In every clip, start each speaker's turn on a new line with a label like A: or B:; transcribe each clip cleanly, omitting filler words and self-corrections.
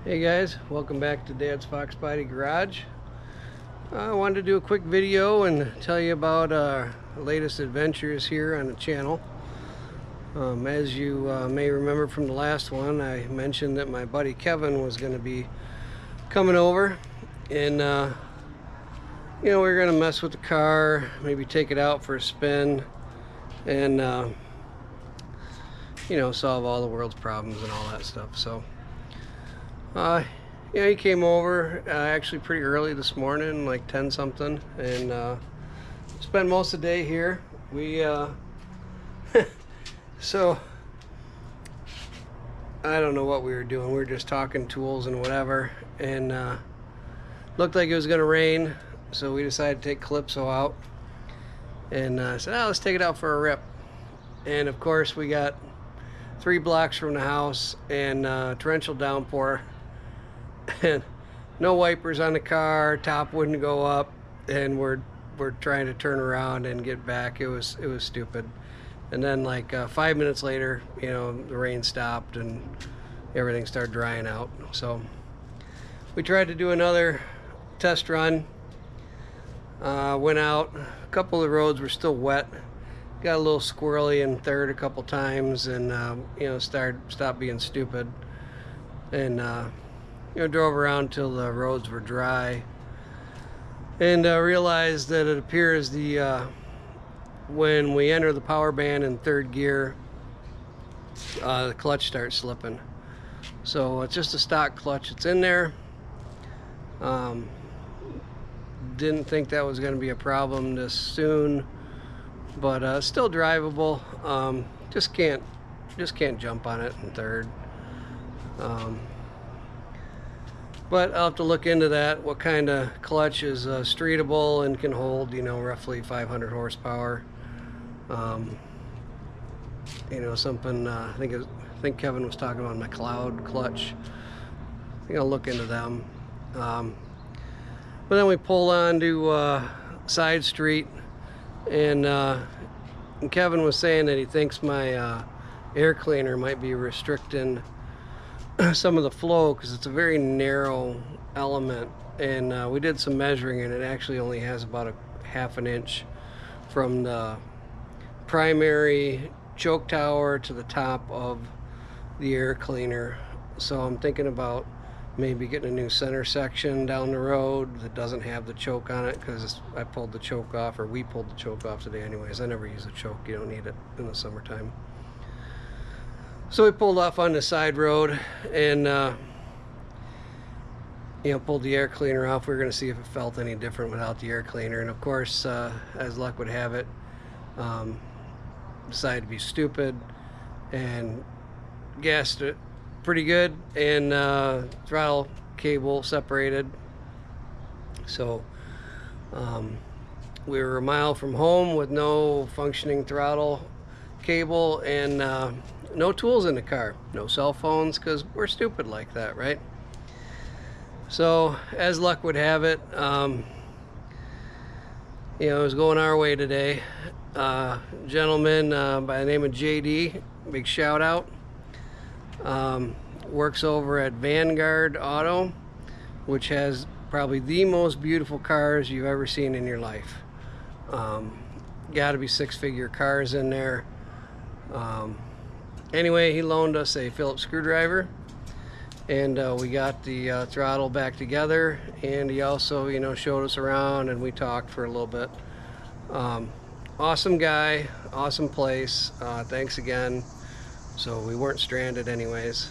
A: Hey guys, welcome back to Dad's Foxbody Garage. I wanted to do a quick video and tell you about our latest adventures here on the channel. As you may remember from the last one, I mentioned that my buddy Kevin was going to be coming over and we were going to mess with the car, maybe take it out for a spin and solve all the world's problems and all that stuff. So he came over actually pretty early this morning, like 10 something, and spent most of the day here. We so I don't know what we were doing. We were just talking tools and whatever, and looked like it was gonna rain, so we decided to take Calypso out and said, let's take it out for a rip. And of course we got 3 blocks from the house and torrential downpour and no wipers on the car, top wouldn't go up, and we're trying to turn around and get back. It was stupid. And then like 5 minutes later, the rain stopped and everything started drying out. So we tried to do another test run. Went out. A couple of the roads were still wet. Got a little squirrely in third a couple times, and stopped being stupid, and drove around till the roads were dry, and realized that it appears when we enter the power band in third gear, the clutch starts slipping. So it's just a stock clutch. It's in there. Didn't think that was going to be a problem this soon, but still drivable. Just can't jump on it in third. But I'll have to look into that, what kind of clutch is streetable and can hold, roughly 500 horsepower. Something, I think Kevin was talking about McLeod clutch. I think I'll look into them. But then we pulled onto side street, and Kevin was saying that he thinks my air cleaner might be restricting some of the flow, because it's a very narrow element, and we did some measuring, and it actually only has about a ½ an inch from the primary choke tower to the top of the air cleaner. So I'm thinking about maybe getting a new center section down the road that doesn't have the choke on it, because I pulled the choke off, or we pulled the choke off today anyways. I never use a choke. You don't need it in the summertime. So we pulled off on the side road and pulled the air cleaner off. We were going to see if it felt any different without the air cleaner, and of course, as luck would have it, decided to be stupid and gassed it pretty good, and throttle cable separated. So we were a mile from home with no functioning throttle cable and no tools in the car, no cell phones, because we're stupid like that, right? So as luck would have it, it was going our way today. Gentleman by the name of JD, big shout out, works over at Vanguard Auto, which has probably the most beautiful cars you've ever seen in your life. Got to be 6-figure cars in there. Anyway, he loaned us a Phillips screwdriver, and we got the throttle back together, and he also showed us around, and we talked for a little bit. Awesome guy, awesome place. Thanks again. So we weren't stranded anyways.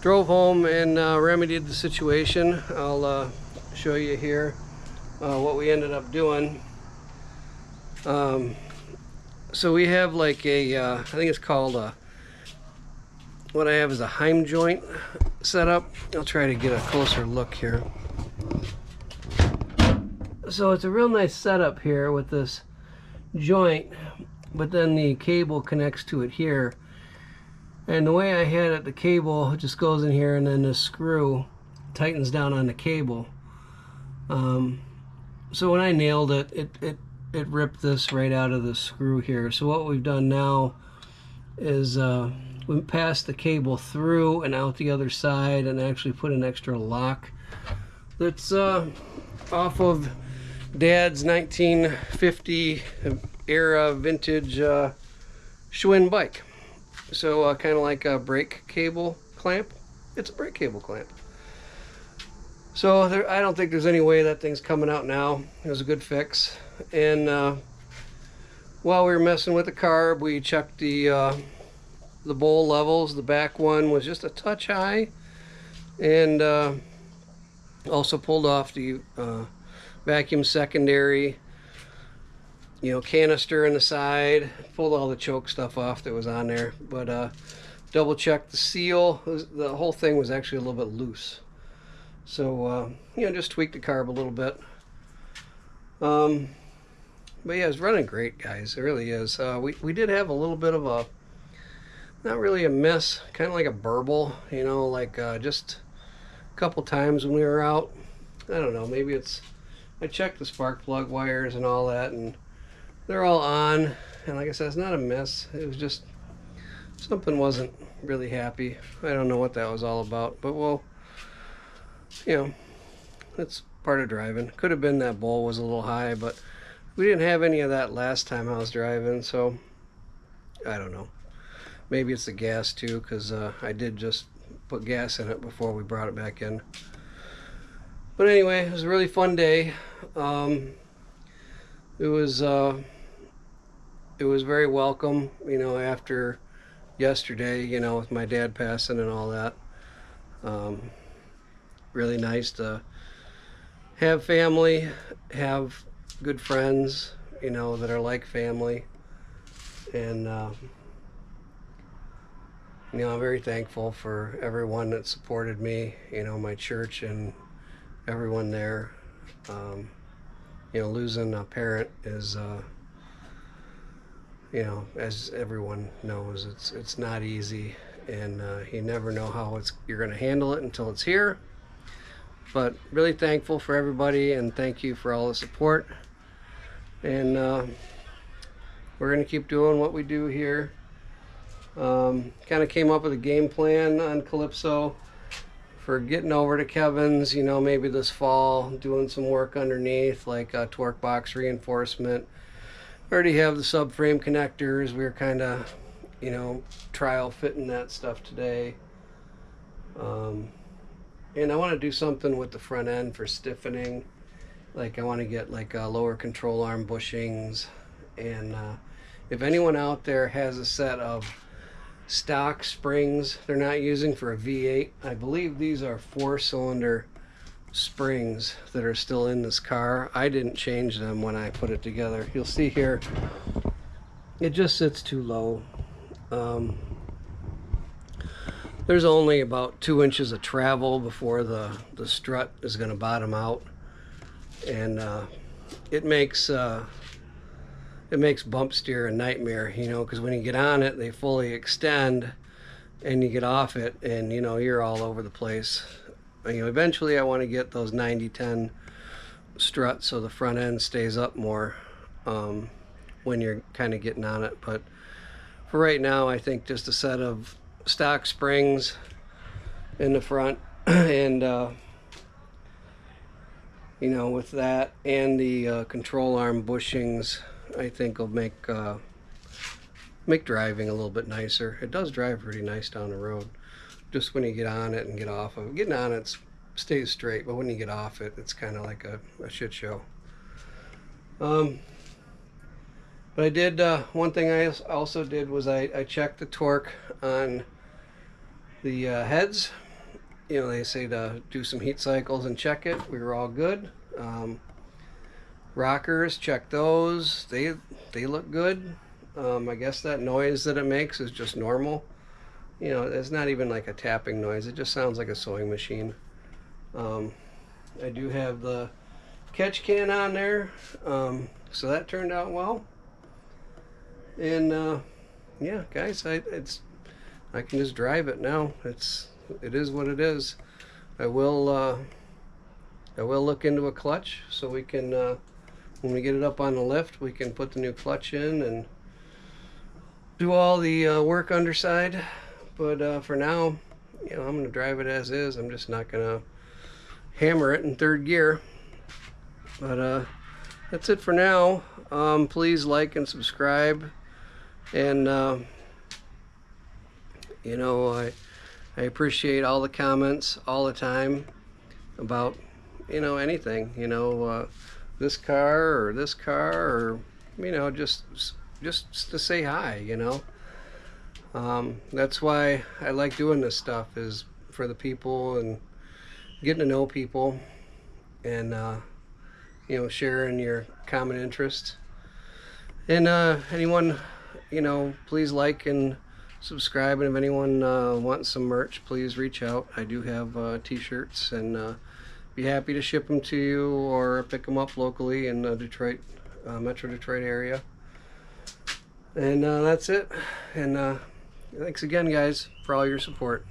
A: Drove home and remedied the situation. I'll show you here what we ended up doing. So we have like a, I think it's called what I have is a Heim joint set up. I'll try to get a closer look here. So it's a real nice setup here with this joint, but then the cable connects to it here. And the way I had it, the cable just goes in here, and then the screw tightens down on the cable. So when I nailed it, it ripped this right out of the screw here. So what we've done now is we passed the cable through and out the other side and actually put an extra lock that's off of Dad's 1950 era vintage Schwinn bike. So kind of like a brake cable clamp. It's a brake cable clamp. So I don't think there's any way that thing's coming out now. It was a good fix. And while we were messing with the carb, we checked the bowl levels. The back one was just a touch high, and also pulled off the vacuum secondary, canister in the side. Pulled all the choke stuff off that was on there, but double checked the seal. The whole thing was actually a little bit loose, so just tweaked the carb a little bit. But yeah, it's running great, guys. It really is. We did have a little bit of a, not really a miss, kind of like a burble, just a couple times when we were out. I don't know, maybe it's, I checked the spark plug wires and all that, and they're all on. And like I said, it's not a miss. It was just something wasn't really happy. I don't know what that was all about, but well, that's part of driving. Could have been that bowl was a little high, but we didn't have any of that last time I was driving, so I don't know. Maybe it's the gas too, because I did just put gas in it before we brought it back in. But anyway, it was a really fun day. It was very welcome, after yesterday, with my dad passing and all that. Really nice to have family, have good friends, that are like family. And I'm very thankful for everyone that supported me, my church and everyone there. Losing a parent is, as everyone knows, it's not easy, and you never know how you're going to handle it until it's here. But really thankful for everybody, and thank you for all the support. And we're going to keep doing what we do here. Kind of came up with a game plan on Colypso for getting over to Kevin's, maybe this fall, doing some work underneath, like torque box reinforcement. Already have the subframe connectors. We were kind of, trial fitting that stuff today. And I want to do something with the front end for stiffening. Like I want to get like lower control arm bushings. And if anyone out there has a set of stock springs they're not using for a V8, I believe these are 4-cylinder springs that are still in this car. I didn't change them when I put it together. You'll see here, it just sits too low. There's only about 2 inches of travel before the strut is going to bottom out, and it makes bump steer a nightmare, because when you get on it, they fully extend, and you get off it, and you're all over the place. Eventually I want to get those 90-10 struts so the front end stays up more when you're kind of getting on it. But for right now, I think just a set of stock springs in the front, and with that and the control arm bushings, I think will make driving a little bit nicer. It does drive pretty nice down the road. Just when you get on it and get off of it. Getting on it stays straight, but when you get off it, it's kind of like a shit show. But I did, one thing I also did was I checked the torque on the heads. They say to do some heat cycles and check it. We were all good. Rockers, check those. They look good. I guess that noise that it makes is just normal. It's not even like a tapping noise. It just sounds like a sewing machine. I do have the catch can on there, so that turned out well. And yeah, guys, I can just drive it now. It is what it is. I will look into a clutch so we can when we get it up on the lift, we can put the new clutch in, and do all the work underside. But for now, I'm going to drive it as is. I'm just not going to hammer it in third gear. But that's it for now. Please like and subscribe. And, I appreciate all the comments all the time about, anything, this car or this car, or, just to say hi, That's why I like doing this stuff, is for the people and getting to know people, and, sharing your common interests. And anyone, please like and subscribe. And if anyone wants some merch, please reach out. I do have t-shirts, and be happy to ship them to you or pick them up locally in Detroit, Metro Detroit area. And that's it. And thanks again, guys, for all your support.